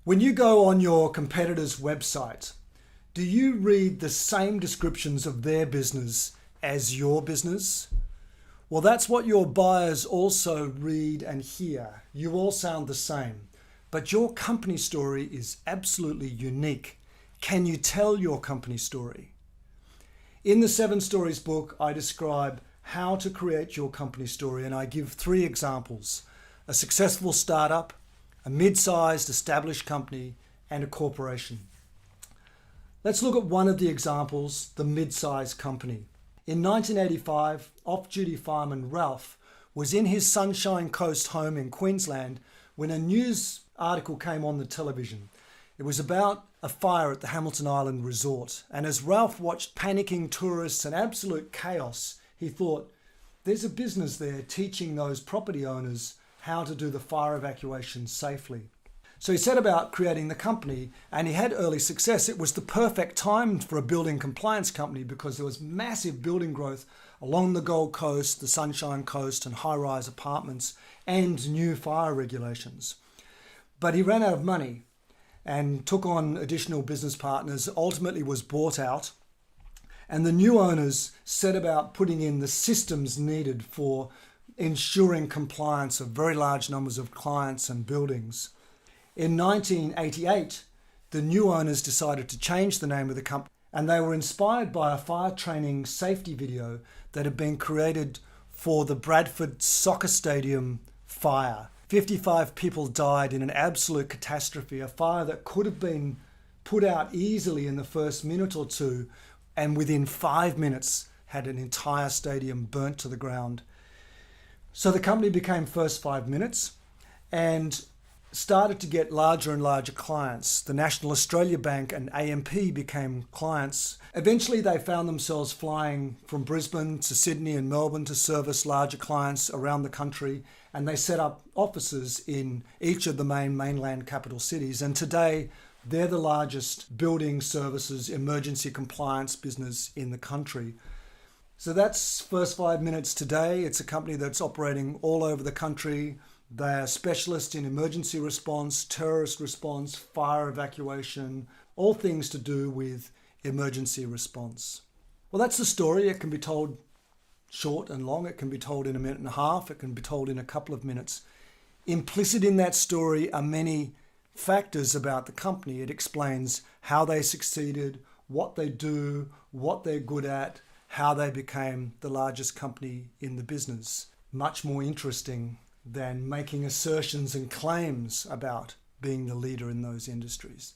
When you go on your competitor's website, do you read the same descriptions of their business as your business? Well, that's what your buyers also read and hear. You all sound the same, but your company story is absolutely unique. Can you tell your company story? In the 7 Stories book, I describe how to create your company story, and I give 3 examples: a successful startup, a mid-sized established company, and a corporation. Let's look at one of the examples, the mid-sized company. In 1985, off-duty fireman Ralph was in his Sunshine Coast home in Queensland when a news article came on the television. It was about a fire at the Hamilton Island resort, and as Ralph watched panicking tourists and absolute chaos, he thought, there's a business there teaching those property owners how to do the fire evacuation safely. So he set about creating the company, and he had early success. It was the perfect time for a building compliance company because there was massive building growth along the Gold Coast, the Sunshine Coast, and high-rise apartments, and new fire regulations. But he ran out of money and took on additional business partners, ultimately was bought out, and the new owners set about putting in the systems needed for ensuring compliance of very large numbers of clients and buildings. In 1988, the new owners decided to change the name of the company, and they were inspired by a fire training safety video that had been created for the Bradford soccer stadium fire. 55 people died in an absolute catastrophe, a fire that could have been put out easily in the first minute or two, and within 5 minutes had an entire stadium burnt to the ground. So the company became First 5 Minutes and started to get larger and larger clients. The National Australia Bank and AMP became clients. Eventually they found themselves flying from Brisbane to Sydney and Melbourne to service larger clients around the country, and they set up offices in each of the mainland capital cities. And today they're the largest building services emergency compliance business in the country. So that's First 5 Minutes today. It's a company that's operating all over the country. They're specialists in emergency response, terrorist response, fire evacuation, all things to do with emergency response. Well, that's the story. It can be told short and long. It can be told in a minute and a half. It can be told in a couple of minutes. Implicit in that story are many factors about the company. It explains how they succeeded, what they do, what they're good at, how they became the largest company in the business. Much more interesting than making assertions and claims about being the leader in those industries.